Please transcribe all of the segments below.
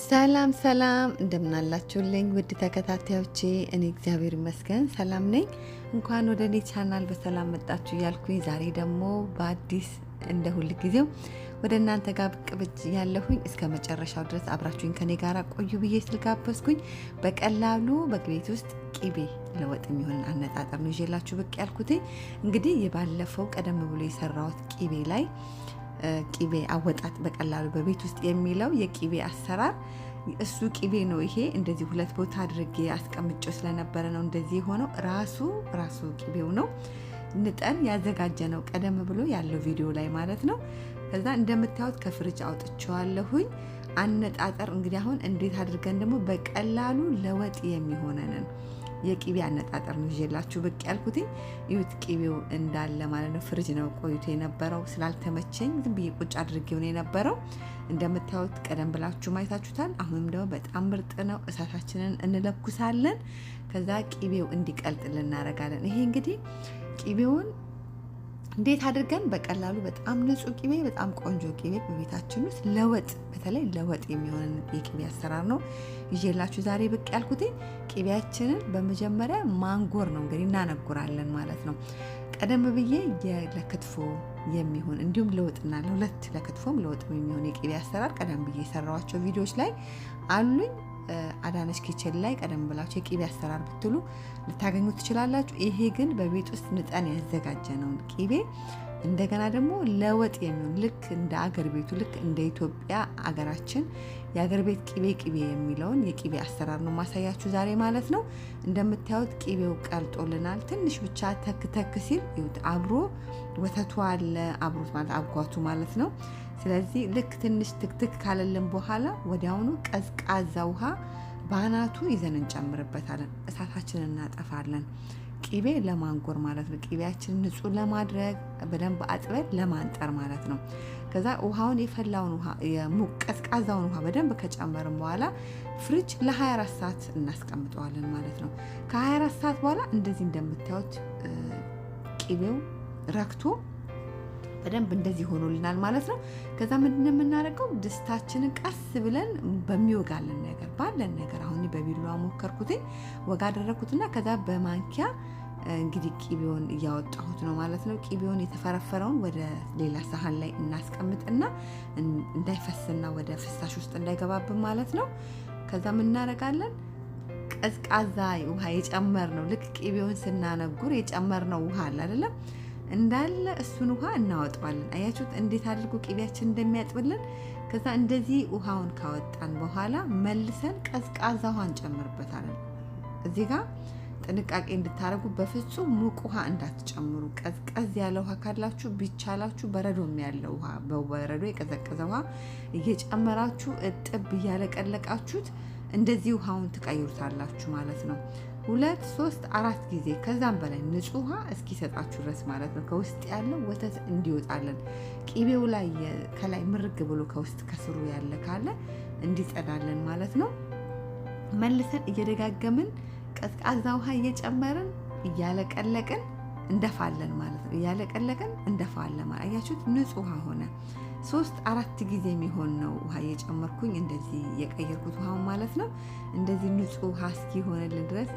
ሰላም ሰላም እንደምናላችሁልኝ ውድ ተከታታዮቼ፣ እኔ እግዚአብሔር ይመስገን ሰላም ነኝ። እንኳን ወደ እኔ ቻናል በሰላም መጣችሁ እያልኩኝ ዛሬ ደግሞ በአዲስ እንደ ሁል ጊዜው ወደ እናንተ ጋር ብቅ ብቅ ያለሁኝ እስከ መጨረሻው ድረስ አብራችሁኝ ከኔ ጋር ቆዩ ብዬ ስልጋበዝኩኝ በቀላሉ በቤት ውስጥ ቂቤ ለወጥ የሚሆን አነጣጠር ነው ይዤላችሁ ብቅ ያልኩት። እንግዲህ የባለፈው ቀደም ብሎ የሰራሁት ቂቤ ላይ ቂቤ አወጣጥ በቀላሉ በቤት ውስጥ የሚለው የቂቤ አሰራር እሱ ቂቤ ነው። ይሄ እንደዚህ ሁለት ቦታ አድርጌ አስቀምጬው ስለነበረ ነው እንደዚህ ሆነው ራሱ ቂቤው ነው ንጠን ያዘጋጀ ነው ቀደም ብሎ ያለው ቪዲዮ ላይ ማለት ነው። ከዛ እንደምታዩት ከፍሪጅ አውጥቼዋለሁኝ። አነጣጠር እንግዲህ አሁን እንዴት አድርገን ደግሞ በቀላሉ ለወጥ የሚሆነንን የቂቤ አነጣጠር ነው ይዤላችሁ ብቅ ያልኩት። ይሁት ቂቤው እንዳለ ማለት ነው ፍሪጅ ነው ቆይቶ የነበረው ስላልተመቸኝ ዝም ብዬ ቁጭ አድርጌው ነው የነበረው። እንደምታዩት ቀደም ብላችሁ ማየታችሁታል። አሁንም ደግሞ በጣም ምርጥ ነው። እሳታችንን እንለኩሳለን። ከዛ ቂቤው እንዲቀልጥ እናደርጋለን። ይሄ እንግዲህ ቂቤውን እንዴት አድርገን በቀላሉ በጣም ንጹህ ቂቤ በጣም ቆንጆ ቂቤ በቤታችን ውስጥ ለወጥ በተለይ ለወጥ የሚሆን የቂቤ አሰራር ነው ይዤላችሁ ዛሬ ብቅ ያልኩት። ቂቤያችንን በመጀመሪያ ማንጎር ነው እንግዲህ እናነጉራለን ማለት ነው። ቀደም ብዬ ለክትፎ የሚሆን እንዲሁም ለወጥና ለሁለት ለክትፎም ለወጥም የሚሆን የቂቤ አሰራር ቀደም ብዬ የሰራኋቸው ቪዲዮዎች ላይ አሉኝ። አዳነች ኪችን ላይ ቀደም ብላችሁ የቂቤ አሰራር ብትሉ ልታገኙ ትችላላችሁ። ይሄ ግን በቤት ውስጥ ንጠን ያዘጋጀነው ቂቤ እንደገና ደግሞ ለወጥ የሚሆን ልክ እንደ አገር ቤቱ ልክ እንደ ኢትዮጵያ አገራችን የአገር ቤት ቂቤ የሚለውን የቂቤ አሰራር ነው ማሳያችሁ ዛሬ ማለት ነው። እንደምታዩት ቂቤው ቀልጦልናል። ትንሽ ብቻ ተክ ሲል አብሮ ወተቱ አለ አብሮት ማለት አጓቱ ማለት ነው። ስለዚህ ልክ ትንሽ ትክትክ ካለልን በኋላ ወዲያውኑ ቀዝቃዛ ውሃ ባናቱ ይዘን እንጨምርበታለን። እሳታችንን እናጠፋለን። ቂቤ ለማንጎር ማለት ነው። ቂቤያችንን ንጹህ ለማድረግ በደንብ አጥበን ለማንጠር ማለት ነው። ከዛ ውሃውን የፈላውን ውሃ ቀዝቃዛውን ውሃ በደንብ ከጨመርን በኋላ ፍሪጅ ለ24 ሰዓት እናስቀምጠዋለን ማለት ነው። ከ24 ሰዓት በኋላ እንደዚህ እንደምታዩት ቂቤው ረክቶ በደንብ እንደዚህ ሆኖልናል ማለት ነው። ከዛ ምንድነው የምናደርገው? ድስታችንን ቀስ ብለን በሚወጋልን ነገር ባለን ነገር አሁን በቢላዋ ሞከርኩት ወጋ አደረኩትና ከዛ በማንኪያ እንግዲህ ቂቤውን እያወጣሁት ነው ማለት ነው። ቂቤውን የተፈረፈረውን ወደ ሌላ ሳህን ላይ እናስቀምጥና እንዳይፈስና ወደ ፍሳሽ ውስጥ እንዳይገባብን ማለት ነው። ከዛ ምን እናደርጋለን? ቀዝቃዛ ውሃ የጨመርነው ልክ ቂቤውን ስናነጉር የጨመርነው ውሃ አለ አይደለም እንዳለ እሱን ውሃ እናወጣዋለን። አያችሁት እንዴት አድርጎ ቂቤያችን እንደሚያጥብልን። ከዛ እንደዚህ ውሃውን ካወጣን በኋላ መልሰን ቀዝቃዛ ውሃ እንጨምርበታለን። እዚህ ጋር ጥንቃቄ እንድታደርጉ በፍጹም ሙቅ ውሃ እንዳትጨምሩ። ቀዝቀዝ ያለ ውሃ ካላችሁ ቢቻላችሁ በረዶም ያለው ውሃ በበረዶ የቀዘቀዘ ውሃ እየጨመራችሁ እጥብ እያለቀለቃችሁት እንደዚህ ውሃውን ትቀይሩታላችሁ ማለት ነው። 2 3 4 ጊዜ ከዛም በላይ ንጹህ ውሃ እስኪሰጣችሁ ድረስ ማለት ነው። ከውስጥ ያለው ወተት እንዲወጣለን ቂቤው ላይ ከላይ ምርግ ብሎ ከውስጥ ከስሩ ያለ ካለ እንዲጸዳለን ማለት ነው። መልሰን እየደጋገምን ቀዝቃዛ ውሃ እየጨመርን እያለቀለቅን እንደፋለን ማለት ነው። እያለቀለቅን እንደፋለን ማለት አያችሁት ንጹህ ውሃ ሆነ። 3 4 ጊዜ የሚሆን ነው ውሃ እየጨመርኩኝ እንደዚህ የቀየርኩት ውሃው ማለት ነው። እንደዚህ ንጹህ ውሃ እስኪሆንልን ድረስ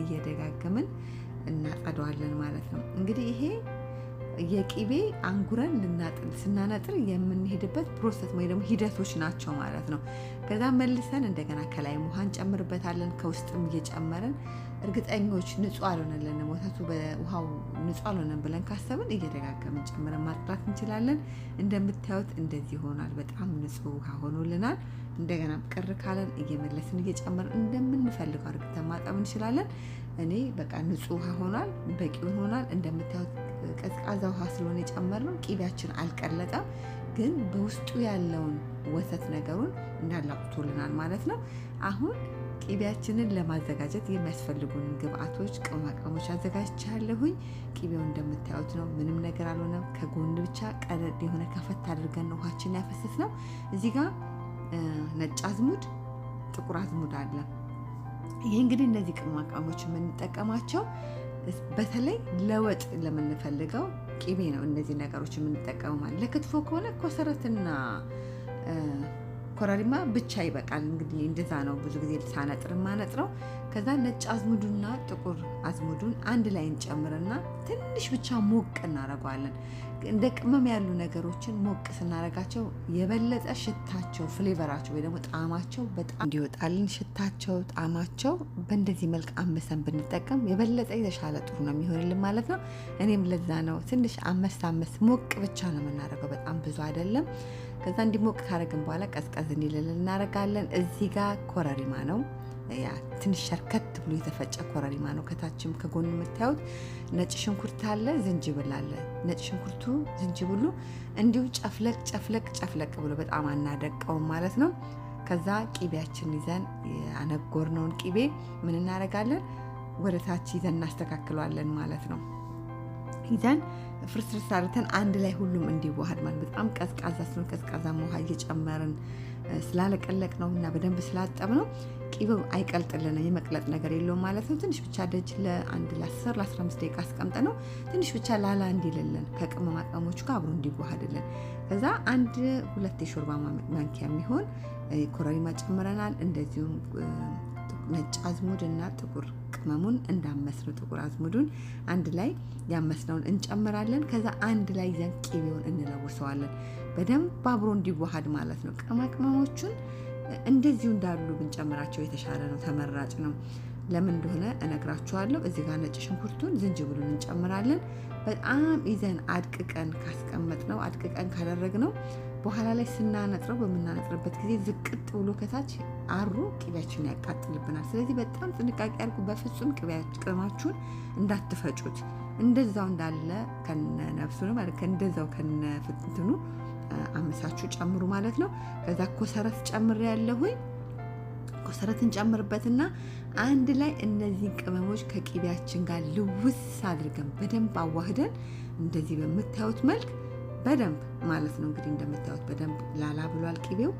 እየደጋገምን እናጸዳዋለን ማለት ነው። እንግዲህ ይሄ የቂቤ አንጉረን ስናነጥር የምንሄድበት ፕሮሰስ ወይ ደግሞ ሂደቶች ናቸው ማለት ነው። ከዛ መልሰን እንደገና ከላይ ውሃ እንጨምርበታለን ከውስጥም እየጨመረን እርግጠኞች ንጹህ አልሆነልንም ወተቱ በውሃው ንጹህ አልሆነም ብለን ካሰብን እየደጋገምን ጨምረን ማጥራት እንችላለን። እንደምታዩት እንደዚህ ሆኗል። በጣም ንጹህ ውሃ ሆኖልናል። እንደገና ቅር ካለን እየመለስን እየጨመርን እንደምንፈልገው አድርገን ማጠብ እንችላለን። እኔ በቃ ንጹህ ውሃ ሆኗል፣ በቂውን ሆኗል። እንደምታዩት ቀዝቃዛ ውሃ ስለሆነ የጨመርነው ቂቤያችን አልቀለጠም፣ ግን በውስጡ ያለውን ወተት ነገሩን እንዳላውጥቶልናል ማለት ነው። አሁን ቂቤያችንን ለማዘጋጀት የሚያስፈልጉን ግብአቶች ቅመማ ቅመሞች አዘጋጅቻለሁኝ። ቂቤው እንደምታዩት ነው፣ ምንም ነገር አልሆነም። ከጎን ብቻ ቀለል የሆነ ከፈት አድርገን ነው ውሃችን ያፈሰስ ነው። እዚህ ጋር ነጭ አዝሙድ፣ ጥቁር አዝሙድ አለ። ይሄ እንግዲህ እነዚህ ቅመማ ቅመሞች የምንጠቀማቸው በተለይ ለወጥ ለምንፈልገው ቂቤ ነው። እነዚህ ነገሮች የምንጠቀመው ማለት ለክትፎ ከሆነ ኮሰረትና ኮረሪማ ብቻ ይበቃል። እንግዲህ እንደዛ ነው ብዙ ጊዜ ሳነጥር ማነጥረው። ከዛ ነጭ አዝሙዱና ጥቁር አዝሙዱን አንድ ላይ እንጨምርና ትንሽ ብቻ ሞቅ እናደርገዋለን። እንደ ቅመም ያሉ ነገሮችን ሞቅ ስናደርጋቸው የበለጠ ሽታቸው፣ ፍሌቨራቸው ወይ ደግሞ ጣዕማቸው በጣም እንዲወጣልን ሽታቸው፣ ጣዕማቸው በእንደዚህ መልክ አመሰን ብንጠቀም የበለጠ የተሻለ ጥሩ ነው የሚሆንልን ማለት ነው። እኔም ለዛ ነው ትንሽ አመስ ሞቅ ብቻ ነው የምናደርገው፣ በጣም ብዙ አይደለም። ከዛ እንዲሞቅ ካደረግን በኋላ ቀዝቀዝ እንዲልልን እናደርጋለን። እዚህ ጋር ኮረሪማ ነው፣ ያ ትንሽ ሸርከት ብሎ የተፈጨ ኮረሪማ ነው። ከታችም ከጎን የምታዩት ነጭ ሽንኩርት አለ፣ ዝንጅብል አለ። ነጭ ሽንኩርቱ ዝንጅብሉ እንዲሁ ጨፍለቅ ብሎ በጣም አናደቀውም ማለት ነው። ከዛ ቂቤያችን ይዘን ያነጎርነውን ቂቤ ምን እናደርጋለን ወደ ታች ይዘን እናስተካክለዋለን ማለት ነው። ይዘን ፍርስርስ አድርገን አንድ ላይ ሁሉም እንዲዋሃድ ማለት በጣም ቀዝቃዛ ስለሆነ ቀዝቃዛ ውሃ እየጨመርን ስላለቀለቅ ነው እና በደንብ ስላጠብ ነው ቂቤው አይቀልጥልንም፣ የመቅለጥ ነገር የለውም ማለት ነው። ትንሽ ብቻ ደጅ ለ10 ለ15 ደቂቃ አስቀምጠ ነው ትንሽ ብቻ ላላ እንዲልልን ከቅመማ ቅመሞቹ ጋር አብሮ እንዲዋሃድልን። ከዛ 1-2 የሾርባ ማንኪያ የሚሆን ኮረሪማ ጨምረናል። እንደዚሁም ነጭ አዝሙድ እና ጥቁር ቅመሙን እንዳመስነው ጥቁር አዝሙዱን አንድ ላይ ያመስነውን እንጨምራለን። ከዛ አንድ ላይ ይዘን ቂቤውን እንለውሰዋለን በደንብ አብሮ እንዲዋሃድ ማለት ነው። ቅመሞቹን እንደዚሁ እንዳሉ ብንጨምራቸው የተሻለ ነው፣ ተመራጭ ነው። ለምን እንደሆነ እነግራችኋለሁ። እዚህ ጋር ነጭ ሽንኩርቱን ዝንጅብሉን እንጨምራለን። በጣም ይዘን አድቅቀን ካስቀመጥነው አድቅቀን ካደረግነው በኋላ ላይ ስናነጥረው በምናነጥርበት ጊዜ ዝቅጥ ብሎ ከታች አሩ ቅቤያችንን ያቃጥልብናል። ስለዚህ በጣም ጥንቃቄ አድርጉ። በፍጹም ቅመማችሁን እንዳትፈጩት፣ እንደዛው እንዳለ ከነነፍሱ ነው ማለት እንደዛው ከነፍትኑ አመሳችሁ ጨምሩ ማለት ነው። ከዛ ኮሰረት ጨምሬ ያለሁኝ ኮሰረትን ጨምርበትና አንድ ላይ እነዚህ ቅመሞች ከቂቤያችን ጋር ልውስ አድርገን በደንብ አዋህደን እንደዚህ በምታዩት መልክ በደንብ ማለት ነው። እንግዲህ እንደምታዩት በደንብ ላላ ብሏል፣ ቂቤው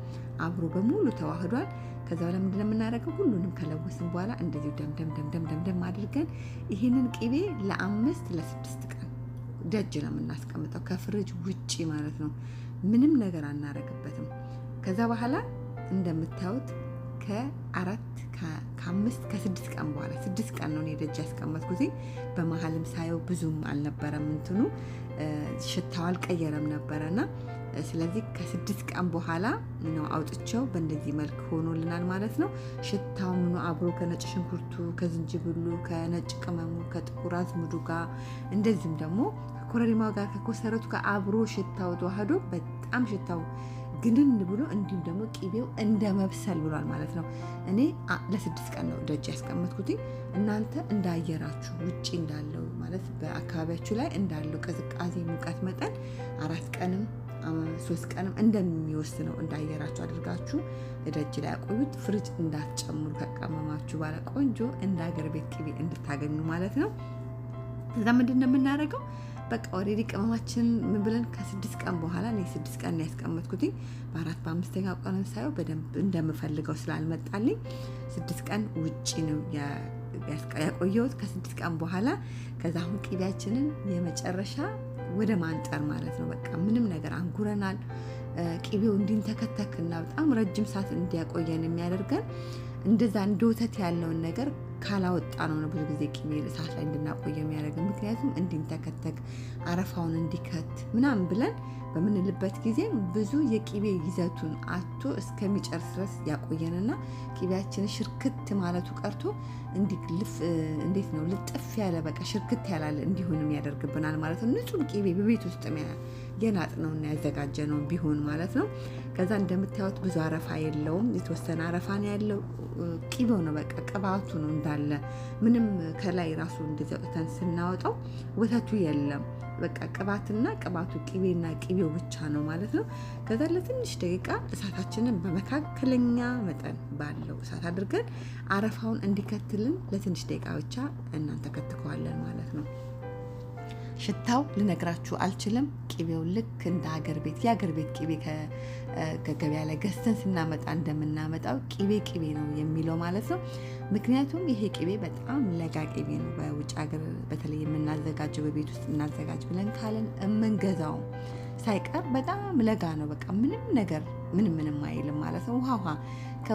አብሮ በሙሉ ተዋህዷል። ከዛ በኋላ ምንድነው የምናደርገው? ሁሉንም ከለወስን በኋላ እንደዚህ ደም አድርገን ይህንን ቂቤ ለ5-6 ቀን ደጅ ነው የምናስቀምጠው፣ ከፍሪጅ ውጪ ማለት ነው። ምንም ነገር አናረግበትም። ከዛ በኋላ እንደምታዩት ከ5-6 ቀን በኋላ 6 ቀን ነው እኔ ደጅ ያስቀመጥኩት። በመሀልም ሳየው ብዙም አልነበረም እንትኑ ሽታው አልቀየረም ነበረና ስለዚህ ከ6 ቀን በኋላ ነው አውጥቼው በእንደዚህ መልክ ሆኖልናል ማለት ነው። ሽታው ምኑ አብሮ ከነጭ ሽንኩርቱ፣ ከዝንጅብሉ፣ ከነጭ ቅመሙ፣ ከጥቁር አዝሙዱ ጋር እንደዚህም ደግሞ ከኮረሪማው ጋር ከኮሰረቱ ጋር አብሮ ሽታው ተዋህዶ በጣም ሽታው ግንን ብሎ እንዲሁም ደግሞ ቂቤው እንደ መብሰል ብሏል ማለት ነው። እኔ ለ6 ቀን ነው ደጅ ያስቀመጥኩት። እናንተ እንዳየራችሁ ውጪ እንዳለው ማለት በአካባቢያችሁ ላይ እንዳለው ቅዝቃዜ ሙቀት መጠን 4 ቀንም 3 ቀንም እንደሚወስነው እንዳየራችሁ አድርጋችሁ ደጅ ላይ አቆዩት። ፍሪጅ እንዳትጨምሩ። ከቀመማችሁ ባለ ቆንጆ እንደ ሀገር ቤት ቂቤ እንድታገኙ ማለት ነው። እዛ ምንድነው የምናደርገው? በቃ ኦሬዲ ቅመማችን ምን ብለን ከ6 ቀን በኋላ እኔ 6 ቀን ነው ያስቀመጥኩት። በ4-5ኛው ቀን ሳይው በደንብ እንደምፈልገው ስላልመጣልኝ 6 ቀን ውጪ ነው ያቆየሁት። ከ6 ቀን በኋላ ከዛ አሁን ቂቤያችንን የመጨረሻ ወደ ማንጠር ማለት ነው። በቃ ምንም ነገር አንጉረናል። ቂቤው እንዲንተከተክና በጣም ረጅም ሰዓት እንዲያቆየን የሚያደርገን እንደዛ እንደ ወተት ያለውን ነገር ካላወጣ ነው ብዙ ጊዜ ቂቤ እሳት ላይ እንድናቆየ የሚያደርገን። ምክንያቱም እንዲንተከተክ አረፋውን እንዲከት ምናምን ብለን በምንልበት ጊዜ ብዙ የቂቤ ይዘቱን አቶ እስከሚጨርስ ድረስ ያቆየንና ቂቤያችን ሽርክት ማለቱ ቀርቶ እንዴት ነው ልጥፍ ያለ በቃ ሽርክት ያላለ እንዲሆንም ያደርግብናል ማለት ነው። ንጹህ ቂቤ በቤት ውስጥ የናጥነውና ያዘጋጀነው ቢሆን ማለት ነው። ከዛ እንደምታዩት ብዙ አረፋ የለውም፣ የተወሰነ አረፋ ነው ያለው። ቂቤው ነው በቃ ቅባቱ ነው እንዳለ። ምንም ከላይ ራሱ እንደዘቅተን ስናወጣው ወተቱ የለም። በቃ ቅባትና ቅባቱ ቂቤና ቂቤው ብቻ ነው ማለት ነው። ከዛ ለትንሽ ደቂቃ እሳታችንን በመካከለኛ መጠን ባለው እሳት አድርገን አረፋውን እንዲከትልን ለትንሽ ደቂቃ ብቻ እናንተከትከዋለን ማለት ነው። ሽታው ልነግራችሁ አልችልም። ቂቤው ልክ እንደ የሀገር ቤት ቂቤ ከገበያ ላይ ገዝተን ስናመጣ እንደምናመጣው ቂቤ ነው የሚለው ማለት ነው። ምክንያቱም ይሄ ቂቤ በጣም ለጋ ቂቤ ነው። በውጭ ሀገር በተለይ የምናዘጋጀው በቤት ውስጥ እናዘጋጅ ብለን ካለን የምንገዛው ሳይቀር በጣም ለጋ ነው። በቃ ምንም ነገር ምንም አይልም ማለት ነው።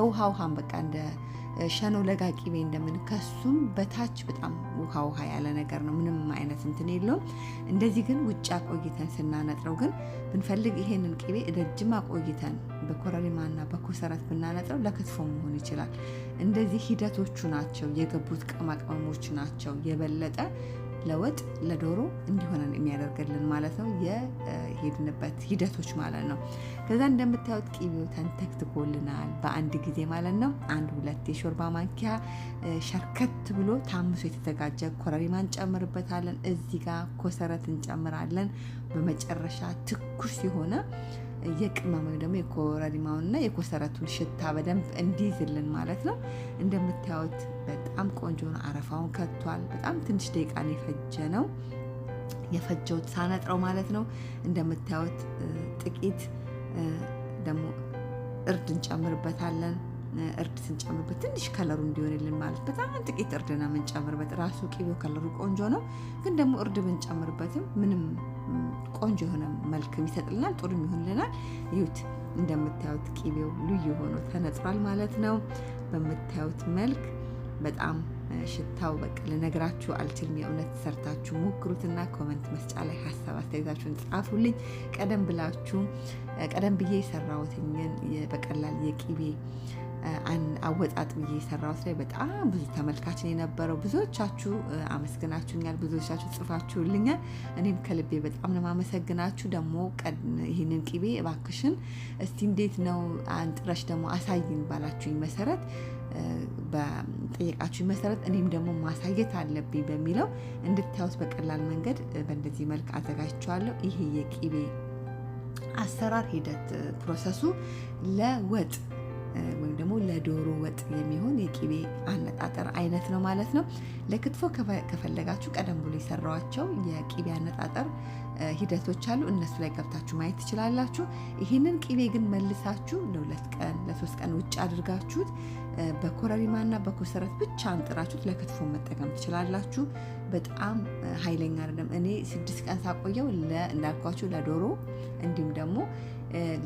ውሃም በቃ እንደ ሸኖ ለጋ ቂቤ እንደምን ከሱም በታች በጣም ውሃ ያለ ነገር ነው። ምንም አይነት እንትን የለውም። እንደዚህ ግን ውጭ አቆይተን ስናነጥረው ግን ብንፈልግ ይሄንን ቂቤ ረጅም አቆይተን በኮረሪማና በኮሰረት ብናነጥረው ለክትፎ መሆን ይችላል። እንደዚህ ሂደቶቹ ናቸው የገቡት ቅመሞች ናቸው የበለጠ ለወጥ ለዶሮ እንዲሆነን የሚያደርግልን ማለት ነው። የሄድንበት ሂደቶች ማለት ነው። ከዛ እንደምታዩት ቂቤው ተንተክትኮልናል በአንድ ጊዜ ማለት ነው። 1-2 የሾርባ ማንኪያ ሸርከት ብሎ ታምሶ የተዘጋጀ ኮረሪማ እንጨምርበታለን። እዚህ ጋር ኮሰረት እንጨምራለን። በመጨረሻ ትኩስ የሆነ የቅመም ወይ ደግሞ የኮረሪማውንና የኮሰረቱን ሽታ በደንብ እንዲይዝልን ማለት ነው። እንደምታዩት በጣም ቆንጆ ነው። አረፋውን ከቷል። በጣም ትንሽ ደቂቃ ነው የፈጀሁት ሳነጥረው ማለት ነው። እንደምታዩት ጥቂት ደግሞ እርድ እንጨምርበታለን። እርድ ስንጨምርበት ትንሽ ከለሩ እንዲሆንልን ማለት በጣም ጥቂት እርድ ነው የምንጨምርበት። ራሱ ቂቤው ከለሩ ቆንጆ ነው፣ ግን ደግሞ እርድ ብንጨምርበትም ምንም ቆንጆ የሆነ መልክ ይሰጥልናል፣ ጥሩ ይሆንልናል። ይሁት እንደምታዩት ቂቤው ልዩ ሆኖ ተነጥሯል ማለት ነው። በምታዩት መልክ በጣም ሽታው በቃ ልነግራችሁ አልችልም። የእውነት ሰርታችሁ ሞክሩትና ኮመንት መስጫ ላይ ሀሳብ አስተያየታችሁን ጻፉልኝ። ቀደም ብዬ የሰራሁትን በቀላል የቂቤ አወጣጥ ብዬ የሰራሁት ላይ በጣም ብዙ ተመልካችን የነበረው ብዙዎቻችሁ አመስግናችሁኛል፣ ብዙዎቻችሁ ጽፋችሁልኛል። እኔም ከልቤ በጣም ነው ማመሰግናችሁ። ደግሞ ይህንን ቂቤ እባክሽን እስቲ እንዴት ነው አንጥረሽ ደግሞ አሳይን ባላችሁኝ መሰረት በጠየቃችሁ መሰረት እኔም ደግሞ ማሳየት አለብኝ በሚለው እንድታዩት በቀላል መንገድ በእንደዚህ መልክ አዘጋጅቻለሁ። ይሄ የቂቤ አሰራር ሂደት ፕሮሰሱ ለወጥ ወይም ደግሞ ለዶሮ ወጥ የሚሆን የቂቤ አነጣጠር አይነት ነው ማለት ነው። ለክትፎ ከፈለጋችሁ ቀደም ብሎ የሰራዋቸው የቂቤ አነጣጠር ሂደቶች አሉ። እነሱ ላይ ገብታችሁ ማየት ትችላላችሁ። ይህንን ቂቤ ግን መልሳችሁ ለ2 ቀን ለ3 ቀን ውጭ አድርጋችሁት በኮረሪማና በኮሰረት ብቻ አንጥራችሁት ለክትፎ መጠቀም ትችላላችሁ። በጣም ኃይለኛ አይደለም። እኔ 6 ቀን ሳቆየው እንዳልኳችሁ ለዶሮ እንዲሁም ደግሞ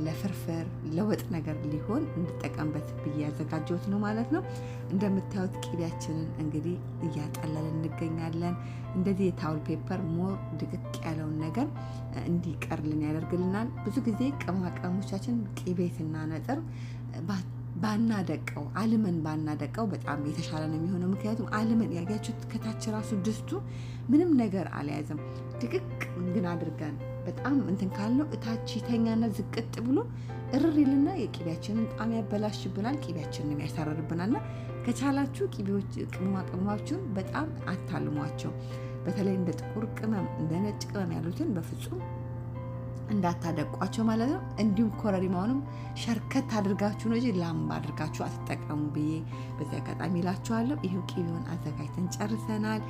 ለፍርፍር ለወጥ ነገር ሊሆን እንድጠቀምበት ብዬ ያዘጋጀሁት ነው ማለት ነው። እንደምታዩት ቂቤያችንን እንግዲህ እያጠለልን እንገኛለን። እንደዚህ የታውል ፔፐር ሞር ድቅቅ ያለውን ነገር እንዲቀርልን ያደርግልናል። ብዙ ጊዜ ቅመሞቻችን ቂቤ ስናነጥር አልመን ባናደቀው በጣም የተሻለ ነው የሚሆነው። ምክንያቱም አልመን ያያችሁት ከታች ራሱ ድስቱ ምንም ነገር አልያዘም። ድቅቅ ግን አድርገን በጣም እንትን ካልነው እታች ይተኛና ዝቅጥ ብሎ እርሪልና የቂቤያችንን ጣም ያበላሽብናል፣ ቂቤያችንን ያሳረርብናልና ከቻላችሁ ቅመማችሁን በጣም አታልሟቸው። በተለይ እንደ ጥቁር ቅመም እንደ ነጭ ቅመም ያሉትን በፍጹም እንዳታደቋቸው ማለት ነው። እንዲሁም ኮረሪማውንም ሸርከት አድርጋችሁ ነው እንጂ ላምባ አድርጋችሁ አትጠቀሙ ብዬ በዚህ አጋጣሚ እላችኋለሁ። ይሄው ቂቤውን አዘጋጅተን ጨርሰናል።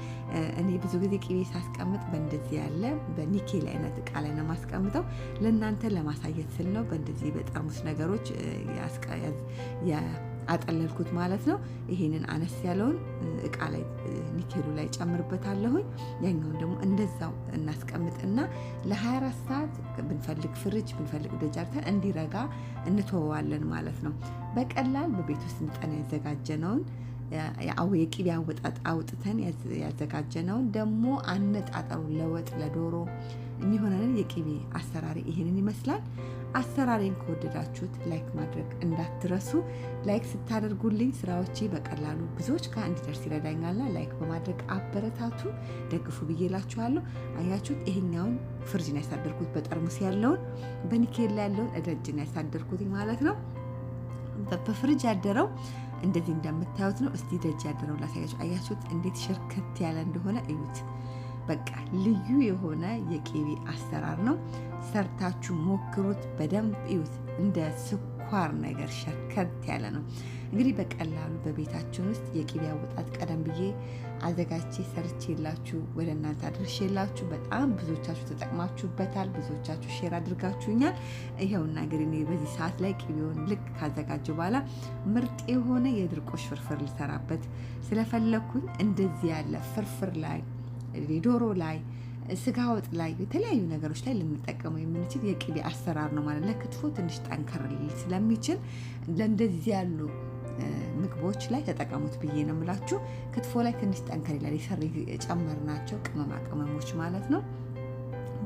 እኔ ብዙ ጊዜ ቂቤ ሳስቀምጥ በእንደዚህ ያለ በኒኬል አይነት እቃ ላይ ነው ማስቀምጠው። ለእናንተ ለማሳየት ስል ነው በእንደዚህ በጠርሙስ ነገሮች አጠለልኩት ማለት ነው። ይሄንን አነስ ያለውን እቃ ላይ ኒኬሉ ላይ ጨምርበታለሁኝ። ያኛውን ደግሞ እንደዛው እናስቀምጥና ለ24 ሰዓት ብንፈልግ ፍሪጅ ብንፈልግ ደጃርተን እንዲረጋ እንተወዋለን ማለት ነው። በቀላል በቤት ውስጥ ምጠን ያዘጋጀነውን የቂቤ አወጣጥ አውጥተን ያዘጋጀነውን ደግሞ አነጣጠሩ ለወጥ ለዶሮ የሚሆነንን የቂቤ አሰራሪ ይሄንን ይመስላል። አሰራሬን ከወደዳችሁት ላይክ ማድረግ እንዳትረሱ። ላይክ ስታደርጉልኝ ስራዎቼ በቀላሉ ብዙዎች ጋር እንዲደርስ ይረዳኛልና ላይክ በማድረግ አበረታቱ፣ ደግፉ ብዬ እላችኋለሁ። አያችሁት? ይሄኛውን ፍሪጅን ያሳደርኩት በጠርሙስ ያለውን በኒኬል ላይ ያለውን እደጅን ያሳደርኩት ማለት ነው። በፍሪጅ ያደረው እንደዚህ እንደምታዩት ነው። እስቲ ደጅ ያደረው ላሳያችሁ። አያችሁት እንዴት ሽርክት ያለ እንደሆነ እዩት። በቃ ልዩ የሆነ የቂቤ አሰራር ነው። ሰርታችሁ ሞክሩት፣ በደንብ እዩት። እንደ ስኳር ነገር ሸርከት ያለ ነው። እንግዲህ በቀላሉ በቤታችን ውስጥ የቂቤ አወጣጥ ቀደም ብዬ አዘጋጅቼ ሰርቼላችሁ ወደ እናንተ አድርሼላችሁ በጣም ብዙዎቻችሁ ተጠቅማችሁበታል። ብዙዎቻችሁ ሼር አድርጋችሁኛል። ይኸውና እንግዲህ እኔ በዚህ ሰዓት ላይ ቂቤውን ልክ ካዘጋጀሁ በኋላ ምርጥ የሆነ የድርቆሽ ፍርፍር ልሰራበት ስለፈለኩኝ እንደዚህ ያለ ፍርፍር ላይ ዶሮ ላይ ስጋ ወጥ ላይ የተለያዩ ነገሮች ላይ ልንጠቀመው የምንችል የቅቤ አሰራር ነው ማለት ለክትፎ ትንሽ ጠንከር ሊል ስለሚችል ለእንደዚህ ያሉ ምግቦች ላይ ተጠቀሙት ብዬ ነው የምላችሁ። ክትፎ ላይ ትንሽ ጠንከር ይላል የጨመርናቸው ቅመማ ቅመሞች ማለት ነው።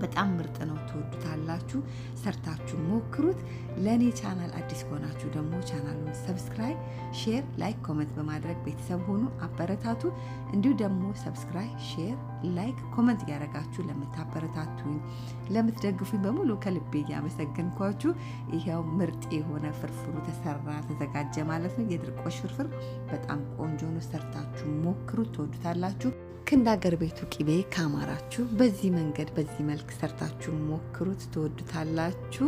በጣም ምርጥ ነው፣ ትወዱታላችሁ። ሰርታችሁ ሞክሩት። ለኔ ቻናል አዲስ ከሆናችሁ ደግሞ ቻናሉን ሰብስክራይብ፣ ሼር፣ ላይክ፣ ኮሜንት በማድረግ ቤተሰብ ሆኑ፣ አበረታቱ። እንዲሁ ደግሞ ሰብስክራይብ፣ ሼር፣ ላይክ፣ ኮሜንት ያደረጋችሁ ለምታበረታቱኝ ለምትደግፉኝ በሙሉ ከልቤ እያመሰገንኳችሁ ይሄው ምርጥ የሆነ ፍርፍሩ ተዘጋጀ ማለት ነው። የድርቆሽ ፍርፍር በጣም ቆንጆ ነው። ሰርታችሁ ሞክሩት፣ ትወዱታላችሁ። እንደ አገር ቤቱ ቅቤ ካማራችሁ በዚህ መንገድ በዚህ መልክ ሰርታችሁ ሞክሩት፣ ትወዱታላችሁ።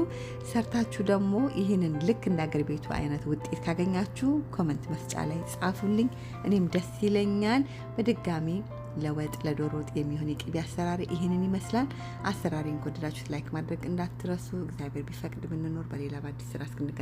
ሰርታችሁ ደግሞ ይህንን ልክ እንደ አገር ቤቱ አይነት ውጤት ካገኛችሁ ኮሜንት መስጫ ላይ ጻፉልኝ፣ እኔም ደስ ይለኛል። በድጋሚ ለወጥ ለዶሮ ወጥ የሚሆን የቅቤ አሰራር ይህንን ይመስላል። አሰራሬን ከወደዳችሁት ላይክ ማድረግ እንዳትረሱ። እግዚአብሔር ቢፈቅድ ብንኖር በሌላ በአዲስ ስራ እስክንገናኝ